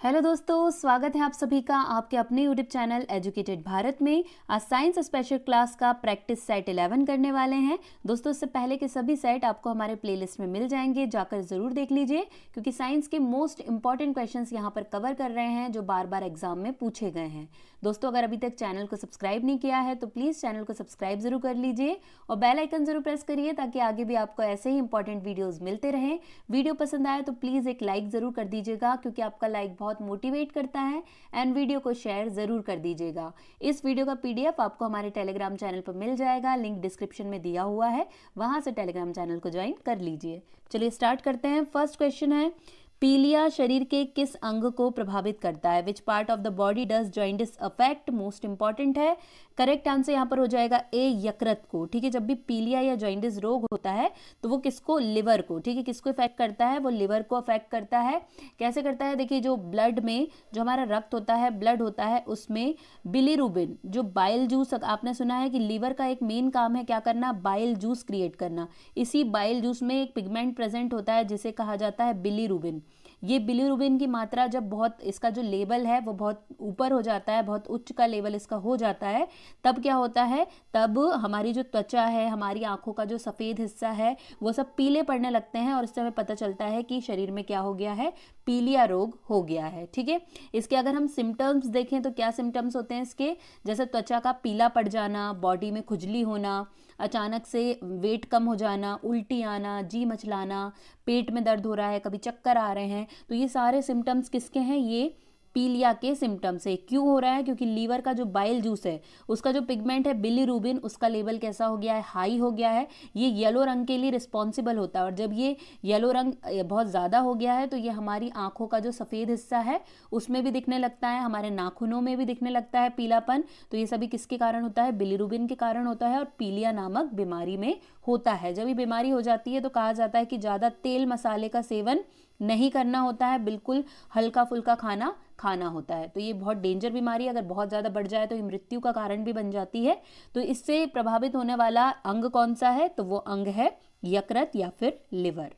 Hello दोस्तों, स्वागत है आप सभी का आपके अपने यूट्यूब चैनल एजुकेटेड भारत में। आज साइंस स्पेशल क्लास का प्रैक्टिस सेट 11 करने वाले हैं। दोस्तों, इससे पहले के सभी सेट आपको हमारे प्लेलिस्ट में मिल जाएंगे, जाकर ज़रूर देख लीजिए, क्योंकि साइंस के मोस्ट इंपॉर्टेंट क्वेश्चंस यहाँ पर कवर कर रहे हैं जो बार बार एग्जाम में पूछे गए हैं। दोस्तों, अगर अभी तक चैनल को सब्सक्राइब नहीं किया है तो प्लीज़ चैनल को सब्सक्राइब जरूर कर लीजिए और बेल आइकन जरूर प्रेस करिए, ताकि आगे भी आपको ऐसे ही इंपॉर्टेंट वीडियोज़ मिलते रहें। वीडियो पसंद आए तो प्लीज़ एक लाइक ज़रूर कर दीजिएगा, क्योंकि आपका लाइक बहुत मोटिवेट करता है। एंड वीडियो को शेयर जरूर कर दीजिएगा। इस वीडियो का पीडीएफ आपको हमारे टेलीग्राम चैनल पर मिल जाएगा, लिंक डिस्क्रिप्शन में दिया हुआ है, वहां से टेलीग्राम चैनल को ज्वाइन कर लीजिए। चलिए स्टार्ट करते हैं। फर्स्ट क्वेश्चन है, पीलिया शरीर के किस अंग को प्रभावित करता है? Which part of the body does jaundice affect? Most important है। करेक्ट आंसर यहाँ पर हो जाएगा ए, यकृत को। ठीक है, जब भी पीलिया या जॉइंटिस रोग होता है तो वो किसको? लिवर को। ठीक है, किसको इफेक्ट करता है? वो लिवर को अफेक्ट करता है। कैसे करता है? देखिए, जो ब्लड में जो हमारा रक्त होता है, ब्लड होता है, उसमें बिलीरुबिन जो बाइल जूस, आपने सुना है कि लीवर का एक मेन काम है क्या करना? बाइल जूस क्रिएट करना। इसी बाइल जूस में एक पिगमेंट प्रेजेंट होता है जिसे कहा जाता है बिलीरुबिन। ये बिलीरुबिन की मात्रा जब बहुत, इसका जो लेवल है वो बहुत ऊपर हो जाता है, बहुत उच्च का लेवल इसका हो जाता है, तब क्या होता है? तब हमारी जो त्वचा है, हमारी आंखों का जो सफ़ेद हिस्सा है, वो सब पीले पड़ने लगते हैं और इससे हमें पता चलता है कि शरीर में क्या हो गया है? पीलिया रोग हो गया है। ठीक है, इसके अगर हम सिम्टम्स देखें तो क्या सिम्टम्स होते हैं इसके? जैसे त्वचा का पीला पड़ जाना, बॉडी में खुजली होना, अचानक से वेट कम हो जाना, उल्टी आना, जी मचलाना, पेट में दर्द हो रहा है, कभी चक्कर आ रहे हैं, तो ये सारे सिम्टम्स किसके हैं? ये पीलिया के सिम्टम्स है। क्यों हो रहा है? क्योंकि लीवर का जो बाइल जूस है, उसका जो पिगमेंट है बिलीरुबिन, उसका लेवल कैसा हो गया है? हाई हो गया है। ये येलो रंग के लिए रिस्पॉन्सिबल होता है, और जब ये येलो रंग बहुत ज़्यादा हो गया है तो ये हमारी आंखों का जो सफ़ेद हिस्सा है उसमें भी दिखने लगता है, हमारे नाखूनों में भी दिखने लगता है पीलापन। तो ये सभी किसके कारण होता है? बिलीरुबिन के कारण होता है, और पीलिया नामक बीमारी में होता है। जब ये बीमारी हो जाती है तो कहा जाता है कि ज़्यादा तेल मसाले का सेवन नहीं करना होता है, बिल्कुल हल्का फुल्का खाना खाना होता है। तो ये बहुत डेंजर बीमारी है, अगर बहुत ज़्यादा बढ़ जाए तो ये मृत्यु का कारण भी बन जाती है। तो इससे प्रभावित होने वाला अंग कौन सा है? तो वो अंग है यकृत या फिर लिवर।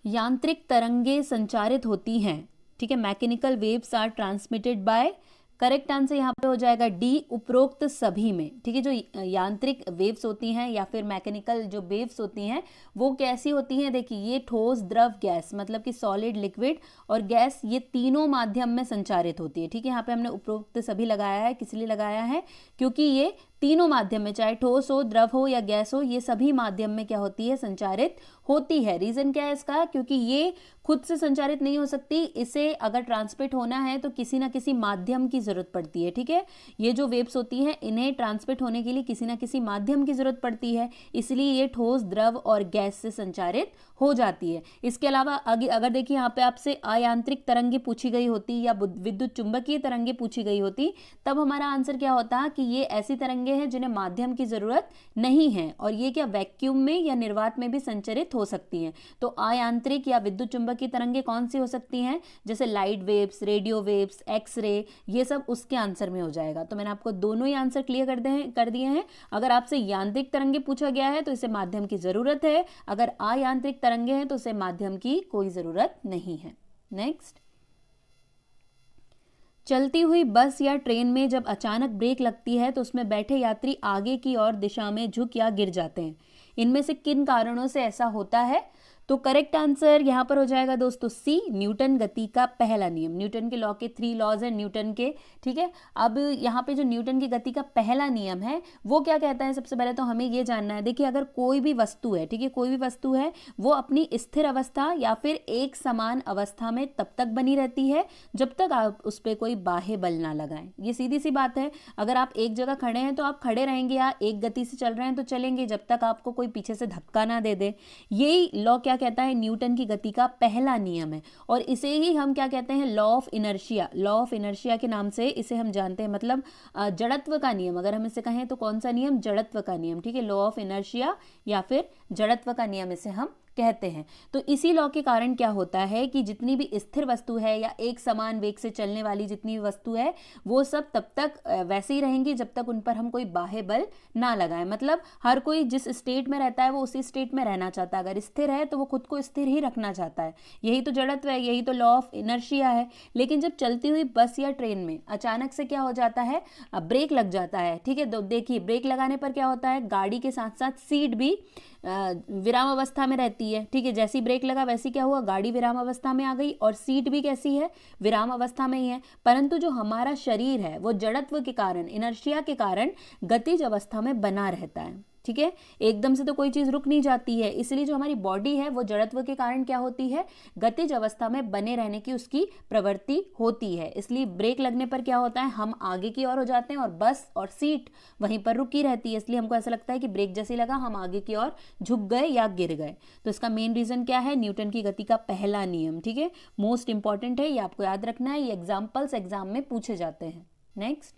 यांत्रिक तरंगे संचारित होती हैं। ठीक है, mechanical waves are transmitted by. Correct answer यहाँ पे हो जाएगा डी, उपरोक्त सभी में। ठीक है, जो यांत्रिक वेव्स होती हैं या फिर मैकेनिकल जो वेव्स होती हैं वो कैसी होती हैं? देखिए, ये ठोस, द्रव, गैस, मतलब कि सॉलिड, लिक्विड और गैस, ये तीनों माध्यम में संचारित होती है। ठीक है, यहाँ पे हमने उपरोक्त सभी लगाया है, किस लिए लगाया है? क्योंकि ये तीनों माध्यम में, चाहे ठोस हो, द्रव हो या गैस हो, ये सभी माध्यम में क्या होती है? संचारित होती है। रीजन क्या है इसका? क्योंकि ये खुद से संचारित नहीं हो सकती, इसे अगर ट्रांसमिट होना है तो किसी ना किसी माध्यम की जरूरत पड़ती है। ठीक है, ये जो वेव्स होती हैं इन्हें ट्रांसमिट होने के लिए किसी ना किसी माध्यम की जरूरत पड़ती है, इसलिए ये ठोस, द्रव और गैस से संचारित हो जाती है। इसके अलावा अगर देखिए यहाँ पे आपसे अयांत्रिक तरंगे पूछी गई होती या विद्युत चुंबकीय तरंगे पूछी गई होती, तब हमारा आंसर क्या होता कि ये ऐसी तरंगे हैं जिन्हें माध्यम की जरूरत नहीं है, और ये क्या वैक्यूम में या निर्वात में भी संचरित हो सकती हैं। तो अयांत्रिक या विद्युत चुंबकीय तरंगे कौन सी हो सकती हैं? जैसे light waves, radio waves, X ray, ये सब उसके आंसर में हो जाएगा। तो मैंने आपको दोनों ही आंसर क्लियर कर दिए हैं। अगर आपसे यांत्रिक तरंगे पूछा गया है तो इसे माध्यम की जरूरत है, अगर अयांत्रिक तरंगे हैं तो इसे माध्यम की कोई जरूरत नहीं है। नेक्स्ट, चलती हुई बस या ट्रेन में जब अचानक ब्रेक लगती है तो उसमें बैठे यात्री आगे की ओर दिशा में झुक या गिर जाते हैं। इनमें से किन कारणों से ऐसा होता है? तो करेक्ट आंसर यहाँ पर हो जाएगा दोस्तों सी, न्यूटन गति का पहला नियम। न्यूटन के लॉ के 3 लॉज हैं न्यूटन के। ठीक है, अब यहाँ पे जो न्यूटन की गति का पहला नियम है वो क्या कहता है? सबसे पहले तो हमें ये जानना है। देखिए, अगर कोई भी वस्तु है, ठीक है, कोई भी वस्तु है, वो अपनी स्थिर अवस्था या फिर एक समान अवस्था में तब तक बनी रहती है जब तक आप उस पर कोई बाह्य बल ना लगाएं। ये सीधी सी बात है। अगर आप एक जगह खड़े हैं तो आप खड़े रहेंगे, या एक गति से चल रहे हैं तो चलेंगे, जब तक आपको कोई पीछे से धक्का ना दे दे। यही लॉ क्या कहता है? न्यूटन की गति का पहला नियम है, और इसे ही हम क्या कहते हैं? Law of inertia. Law of inertia के नाम से इसे हम जानते हैं, मतलब जड़त्व का नियम। अगर हम इसे कहें तो कौन सा नियम? जड़त्व का नियम। ठीक है, लॉ ऑफ इनर्शिया या फिर जड़त्व का नियम इसे हम कहते हैं। तो इसी लॉ के कारण क्या होता है कि जितनी भी स्थिर वस्तु है या एक समान वेग से चलने वाली जितनी भी वस्तु है वो सब तब तक वैसे ही रहेंगी जब तक उन पर हम कोई बाह्य बल ना लगाएं। मतलब हर कोई जिस स्टेट में रहता है वो उसी स्टेट में रहना चाहता है। अगर स्थिर है तो वो खुद को स्थिर ही रखना चाहता है। यही तो जड़त्व है, यही तो लॉ ऑफ इनर्शिया है। लेकिन जब चलती हुई बस या ट्रेन में अचानक से क्या हो जाता है, ब्रेक लग जाता है, ठीक है। तो देखिए ब्रेक लगाने पर क्या होता है, गाड़ी के साथ साथ सीट भी विराम अवस्था में रहती है, ठीक है। जैसी ब्रेक लगा वैसी क्या हुआ, गाड़ी विराम अवस्था में आ गई और सीट भी कैसी है, विराम अवस्था में ही है। परंतु जो हमारा शरीर है वो जड़त्व के कारण, इनर्शिया के कारण गतिज अवस्था में बना रहता है, ठीक है। एकदम से तो कोई चीज रुक नहीं जाती है, इसलिए जो हमारी बॉडी है वो जड़त्व के कारण क्या होती है, गतिज अवस्था में बने रहने की उसकी प्रवृत्ति होती है। इसलिए ब्रेक लगने पर क्या होता है, हम आगे की ओर हो जाते हैं और बस और सीट वहीं पर रुकी रहती है। इसलिए हमको ऐसा लगता है कि ब्रेक जैसे लगा हम आगे की ओर झुक गए या गिर गए। तो इसका मेन रीजन क्या है, न्यूटन की गति का पहला नियम, ठीक है। मोस्ट इंपॉर्टेंट है, ये आपको याद रखना है, ये एग्जाम्पल्स एग्जाम में पूछे जाते हैं। नेक्स्ट,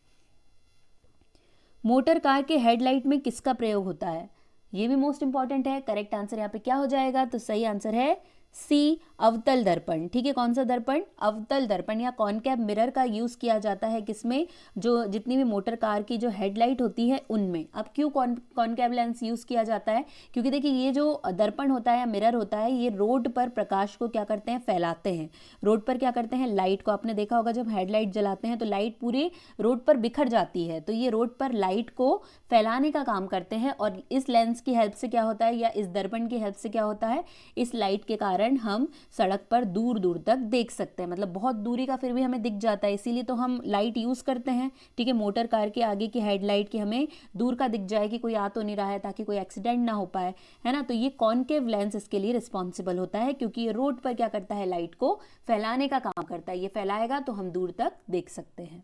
मोटर कार के हेडलाइट में किसका प्रयोग होता है, ये भी मोस्ट इंपॉर्टेंट है। करेक्ट आंसर यहाँ पे क्या हो जाएगा, तो सही आंसर है सी, अवतल दर्पण, ठीक है। कौन सा दर्पण, अवतल दर्पण या कॉनकेव मिरर का यूज किया जाता है किसमें, जो जितनी भी मोटर कार की जो हेडलाइट होती है उनमें। अब क्यों कॉनकेव लेंस यूज किया जाता है, क्योंकि देखिए ये जो दर्पण होता है या मिरर होता है ये रोड पर प्रकाश को क्या करते हैं, फैलाते हैं। रोड पर क्या करते हैं, लाइट को, आपने देखा होगा जब हेडलाइट जलाते हैं तो लाइट पूरे रोड पर बिखर जाती है, तो ये रोड पर लाइट को फैलाने का काम करते हैं। और इस लेंस की हेल्प से क्या होता है, या इस दर्पण की हेल्प से क्या होता है, इस लाइट के कारण हम सड़क पर दूर दूर तक देख सकते हैं। मतलब बहुत दूरी का फिर भी हमें दिख जाता है, इसीलिए तो हम लाइट यूज करते हैं, ठीक है। मोटर कार के आगे की हेडलाइट की हमें दूर का दिख जाए कि कोई आ तो नहीं रहा है, ताकि कोई एक्सीडेंट ना हो पाए, है ना। तो ये कॉनकेव लेंस इसके लिए रिस्पॉन्सिबल होता है, क्योंकि ये रोड पर क्या करता है, लाइट को फैलाने का काम करता है। ये फैलाएगा तो हम दूर तक देख सकते हैं।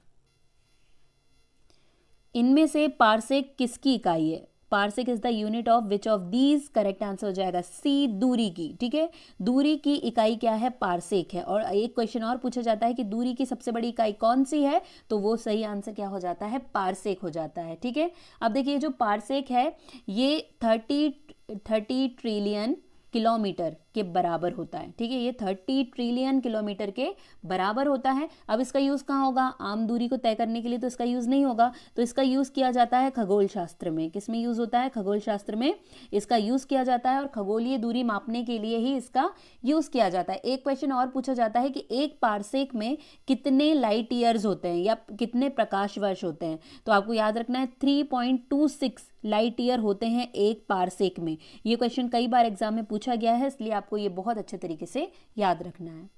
इनमें से पारसेक किसकी इकाई है, parsec is the unit of which of these, correct answer हो जाएगा सी, दूरी की, ठीक है। दूरी की इकाई क्या है, पारसेक है। और एक क्वेश्चन और पूछा जाता है कि दूरी की सबसे बड़ी इकाई कौन सी है, तो वो सही आंसर क्या हो जाता है, पारसेक हो जाता है, ठीक है। अब देखिए जो पारसेक है ये 30 ट्रिलियन किलोमीटर के बराबर होता है, ठीक है। ये 30 ट्रिलियन किलोमीटर के बराबर होता है। अब इसका यूज कहाँ होगा, आम दूरी को तय करने के लिए तो इसका यूज नहीं होगा, तो इसका यूज किया जाता है खगोल शास्त्र में। किसमें यूज होता है, खगोल शास्त्र में इसका यूज किया जाता है, और खगोलीय दूरी मापने के लिए ही इसका यूज किया जाता है। एक क्वेश्चन और पूछा जाता है कि एक पारसेक में कितने लाइट ईयर्स होते हैं या कितने प्रकाश वर्ष होते हैं, तो आपको याद रखना है 3.26 लाइट ईयर होते हैं एक पारसेक में। ये क्वेश्चन कई बार एग्जाम में पूछा गया है, इसलिए आपको ये बहुत अच्छे तरीके से याद रखना है।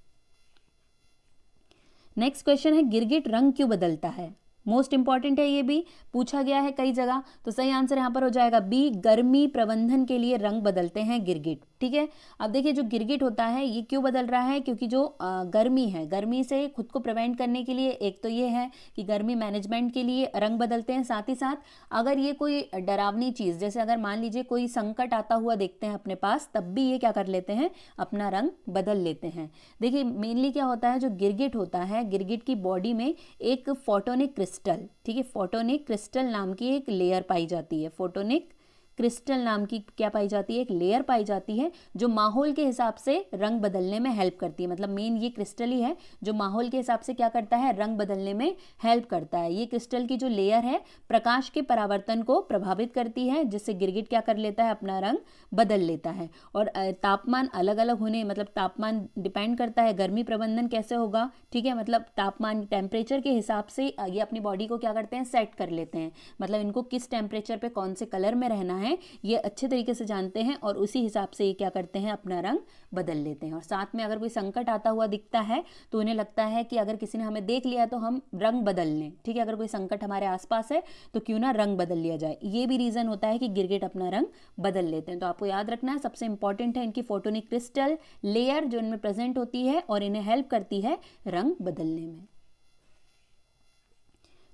नेक्स्ट क्वेश्चन है, गिरगिट रंग क्यों बदलता है, मोस्ट इंपॉर्टेंट है, ये भी पूछा गया है कई जगह। तो सही आंसर यहां पर हो जाएगा बी, गर्मी प्रबंधन के लिए रंग बदलते हैं गिरगिट, ठीक है। अब देखिए जो गिरगिट होता है ये क्यों बदल रहा है, क्योंकि जो गर्मी है, गर्मी से खुद को प्रिवेंट करने के लिए एक तो ये है कि गर्मी मैनेजमेंट के लिए रंग बदलते हैं। साथ ही साथ अगर ये कोई डरावनी चीज, जैसे अगर मान लीजिए कोई संकट आता हुआ देखते हैं अपने पास, तब भी ये क्या कर लेते हैं, अपना रंग बदल लेते हैं। देखिए मेनली क्या होता है, जो गिरगिट होता है, गिरगिट की बॉडी में एक फोटोनिक क्रिस्टल, ठीक है, फोटोनिक क्रिस्टल नाम की एक लेयर पाई जाती है। फोटोनिक क्रिस्टल नाम की क्या पाई जाती है, एक लेयर पाई जाती है, जो माहौल के हिसाब से रंग बदलने में हेल्प करती है। मतलब मेन ये क्रिस्टल ही है जो माहौल के हिसाब से क्या करता है, रंग बदलने में हेल्प करता है। ये क्रिस्टल की जो लेयर है प्रकाश के परावर्तन को प्रभावित करती है, जिससे गिरगिट क्या कर लेता है, अपना रंग बदल लेता है। और तापमान अलग अलग होने, मतलब तापमान डिपेंड करता है, गर्मी प्रबंधन कैसे होगा, ठीक है। मतलब तापमान, टेम्परेचर के हिसाब से ये अपनी बॉडी को क्या करते हैं, सेट कर लेते हैं। मतलब इनको किस टेम्परेचर पे कौन से कलर में रहना है ये अच्छे तरीके से जानते हैं, और उसी हिसाब से ये क्या करते हैं, अपना रंग बदल लेते हैं। और साथ में अगर कोई संकट आता हुआ दिखता है तो उन्हें लगता है कि अगर किसी ने हमें देख लिया तो हम रंग बदल लें, ठीक है। अगर कोई संकट हमारे आसपास है तो क्यों ना रंग बदल लिया जाए। ये भी रीजन होता है कि गिरगिट अपना रंग बदल लेते हैं। तो आपको याद रखना है, सबसे इंपॉर्टेंट है इनकी फोटोनिक क्रिस्टल लेयर जो इनमें प्रेजेंट होती है और इन्हें हेल्प करती है रंग बदलने में।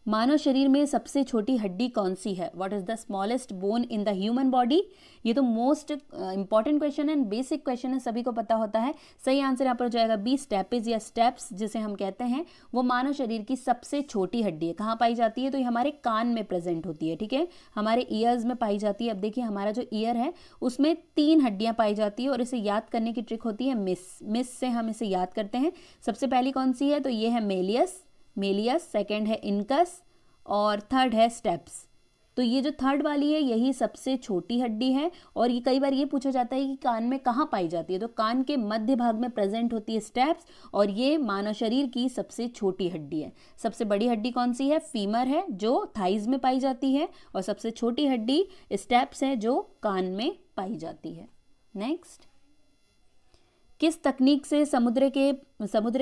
मानव शरीर में सबसे छोटी हड्डी कौन सी है? What is the smallest bone in the human body? ये तो मोस्ट इंपॉर्टेंट क्वेश्चन है, बेसिक क्वेश्चन है, सभी को पता होता है। सही आंसर यहाँ पर हो जाएगा बी, स्टेपेज या स्टेप्स जिसे हम कहते हैं, वो मानव शरीर की सबसे छोटी हड्डी है। कहाँ पाई जाती है? तो ये हमारे कान में प्रेजेंट होती है, ठीक है, हमारे ईयर्स में पाई जाती है। अब देखिए हमारा जो ईयर है उसमें 3 हड्डियां पाई जाती है और इसे याद करने की ट्रिक होती है मिस से हम इसे याद करते हैं। सबसे पहली कौन सी है? तो ये है मेलियस, सेकेंड है इनकस और थर्ड है स्टेप्स। तो ये जो थर्ड वाली है यही सबसे छोटी हड्डी है और ये कई बार ये पूछा जाता है कि कान में कहाँ पाई जाती है, तो कान के मध्य भाग में प्रेजेंट होती है स्टेप्स और ये मानव शरीर की सबसे छोटी हड्डी है। सबसे बड़ी हड्डी कौन सी है? फीमर है जो थाइज में पाई जाती है और सबसे छोटी हड्डी स्टेप्स है जो कान में पाई जाती है। नेक्स्ट, किस तकनीक से समुद्र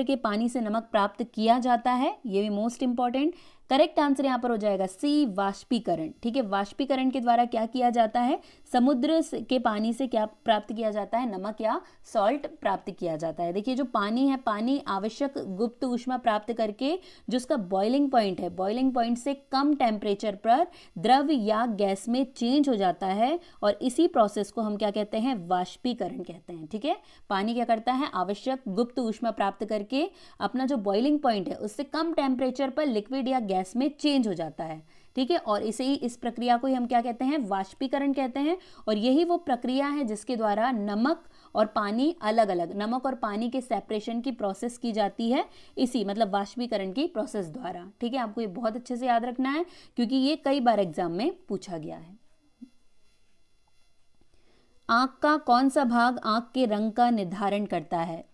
के पानी से नमक प्राप्त किया जाता है? ये भी मोस्ट इंपॉर्टेंट। करेक्ट आंसर यहाँ पर हो जाएगा सी, वाष्पीकरण। ठीक है, वाष्पीकरण के द्वारा क्या किया जाता है? समुद्र के पानी से क्या प्राप्त किया जाता है? नमक या सॉल्ट प्राप्त किया जाता है। देखिए जो पानी है, पानी आवश्यक गुप्त ऊष्मा प्राप्त करके जो उसका बॉइलिंग पॉइंट है, बॉइलिंग पॉइंट से कम टेम्परेचर पर द्रव या गैस में चेंज हो जाता है और इसी प्रोसेस को हम क्या कहते हैं? वाष्पीकरण कहते हैं। ठीक है, पानी क्या करता है? आवश्यक गुप्त ऊष्मा प्राप्त करके अपना जो बॉइलिंग पॉइंट है उससे कम टेम्परेचर पर लिक्विड या गैस में चेंज हो जाता है। ठीक है, और इस प्रक्रिया को ही हम क्या कहते हैं? वाष्पीकरण कहते हैं। और यही वो प्रक्रिया है जिसके द्वारा नमक और पानी अलग अलग, नमक और पानी के सेपरेशन की प्रोसेस की जाती है, इसी मतलब वाष्पीकरण की प्रोसेस द्वारा। ठीक है, आपको ये बहुत अच्छे से याद रखना है क्योंकि ये कई बार एग्जाम में पूछा गया है। आंख का कौन सा भाग आंख के रंग का निर्धारण करता है?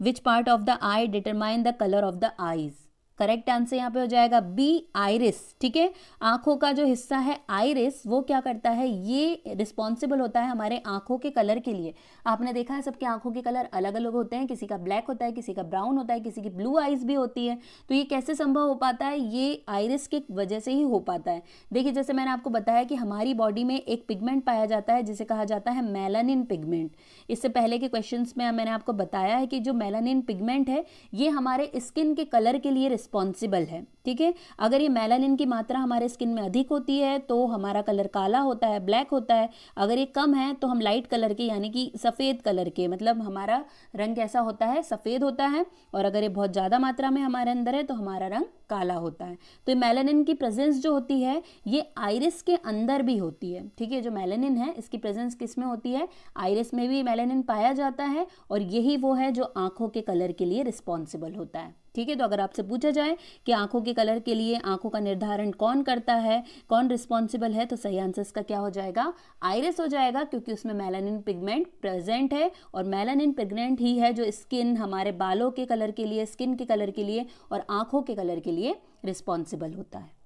Which part of the I determine the colour of the eyes? Correct answer यहाँ पे हो जाएगा बी, आइरिस। ठीक है, आंखों का जो हिस्सा है आइरिस वो क्या करता है? ये रिस्पॉन्सिबल होता है हमारे आंखों के कलर के लिए। आपने देखा है सबके आंखों के कलर अलग अलग होते हैं, किसी का ब्लैक होता है, किसी का ब्राउन होता है, किसी की ब्लू आइज भी होती है। तो ये कैसे संभव हो पाता है? ये आइरिस की वजह से ही हो पाता है। देखिए जैसे मैंने आपको बताया कि हमारी बॉडी में एक पिगमेंट पाया जाता है जिसे कहा जाता है मेलानिन पिगमेंट। इससे पहले के क्वेश्चन में मैंने आपको बताया है कि जो मेलानिन पिगमेंट है ये हमारे स्किन के कलर के लिए रिस्पॉन्सिबल है। ठीक है, अगर ये मेलानिन की मात्रा हमारे स्किन में अधिक होती है तो हमारा कलर काला होता है, ब्लैक होता है। अगर ये कम है तो हम लाइट कलर के यानी कि सफ़ेद कलर के, मतलब हमारा रंग कैसा होता है? सफ़ेद होता है। और अगर ये बहुत ज़्यादा मात्रा में हमारे अंदर है तो हमारा रंग काला होता है। तो ये मेलानिन की प्रेजेंस जो होती है ये आइरिस के अंदर भी होती है। ठीक है, जो मेलानिन है इसकी प्रेजेंस किस में होती है? आइरिस में भी मेलानिन पाया जाता है और यही वो है जो आंखों के कलर के लिए रिस्पॉन्सिबल होता है। ठीक है, तो अगर आपसे पूछा जाए कि आंखों के कलर के लिए आंखों का निर्धारण कौन करता है, कौन रिस्पॉन्सिबल है, तो सही आंसर इसका क्या हो जाएगा? आइरिस हो जाएगा, क्योंकि उसमें मेलानिन पिगमेंट प्रेजेंट है और मेलानिन पिगमेंट ही है जो स्किन, हमारे बालों के कलर के लिए, स्किन के कलर के लिए और आंखों के कलर के लिए रिस्पॉन्सिबल होता है।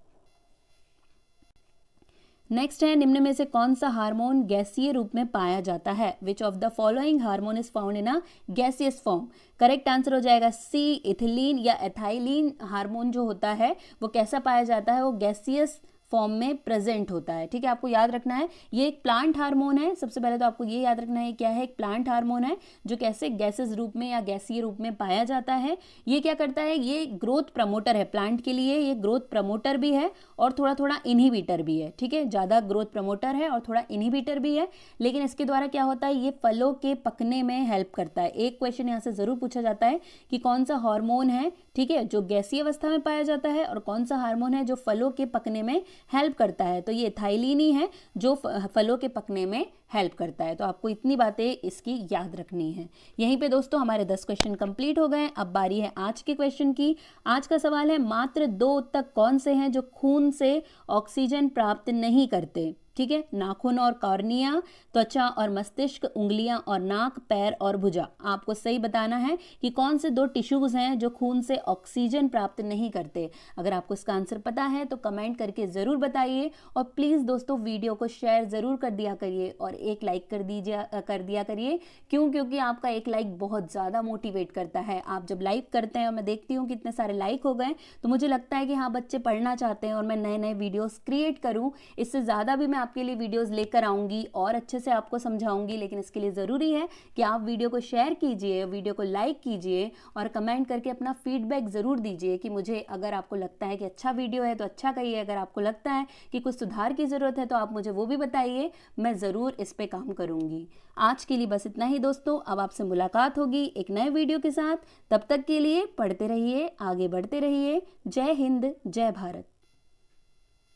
नेक्स्ट है, निम्न में से कौन सा हार्मोन गैसीय रूप में पाया जाता है? Which of the following hormone is found in a gaseous form? Correct answer हो जाएगा सी, इथिलीन या एथाइलिन हार्मोन जो होता है वो कैसा पाया जाता है? वो गैसियस फॉर्म में प्रेजेंट होता है। ठीक है, आपको याद रखना है ये एक प्लांट हार्मोन है। सबसे पहले तो आपको ये याद रखना है क्या है? एक प्लांट हार्मोन है जो कैसे गैसेस रूप में या गैसीय रूप में पाया जाता है। ये क्या करता है? ये ग्रोथ प्रमोटर है प्लांट के लिए, ये ग्रोथ प्रमोटर भी है और थोड़ा थोड़ा इनहिबिटर भी है। ठीक है, ज़्यादा ग्रोथ प्रमोटर है और थोड़ा इनहिबिटर भी है, लेकिन इसके द्वारा क्या होता है? ये फलों के पकने में हेल्प करता है। एक क्वेश्चन यहाँ से ज़रूर पूछा जाता है कि कौन सा हार्मोन है, ठीक है, जो गैसीय अवस्था में पाया जाता है और कौन सा हार्मोन है जो फलों के पकने में हेल्प करता है? तो ये एथाइलिन ही है जो फलों के पकने में हेल्प करता है। तो आपको इतनी बातें इसकी याद रखनी है। यहीं पे दोस्तों हमारे 10 क्वेश्चन कंप्लीट हो गए। अब बारी है आज के क्वेश्चन की। आज का सवाल है, मात्र 2 ऊतक कौन से हैं जो खून से ऑक्सीजन प्राप्त नहीं करते? ठीक है, नाखून और कॉर्निया, त्वचा और मस्तिष्क, उंगलियां और नाक, पैर और भुजा। आपको सही बताना है कि कौन से 2 टिश्यूज हैं जो खून से ऑक्सीजन प्राप्त नहीं करते। अगर आपको इसका आंसर पता है तो कमेंट करके ज़रूर बताइए और प्लीज़ दोस्तों वीडियो को शेयर ज़रूर कर दिया करिए और और एक लाइक कर दिया करिए। क्यों? क्योंकि आपका एक लाइक बहुत ज़्यादा मोटिवेट करता है। आप जब लाइक करते हैं और मैं देखती हूँ कितने सारे लाइक हो गए, तो मुझे लगता है कि हाँ, बच्चे पढ़ना चाहते हैं और मैं नए नए वीडियोस क्रिएट करूँ। इससे ज़्यादा भी मैं आपके लिए वीडियोस लेकर आऊँगी और अच्छे से आपको समझाऊँगी, लेकिन इसके लिए ज़रूरी है कि आप वीडियो को शेयर कीजिए, वीडियो को लाइक कीजिए और कमेंट करके अपना फीडबैक ज़रूर दीजिए कि मुझे, अगर आपको लगता है कि अच्छा वीडियो है तो अच्छा कहिए, अगर आपको लगता है कि कुछ सुधार की ज़रूरत है तो आप मुझे वो भी बताइए, मैं ज़रूर इस पे काम करूँगी। आज के लिए बस इतना ही दोस्तों, अब आपसे मुलाकात होगी एक नए वीडियो के साथ। तब तक के लिए पढ़ते रहिए, आगे बढ़ते रहिए। जय हिंद, जय भारत।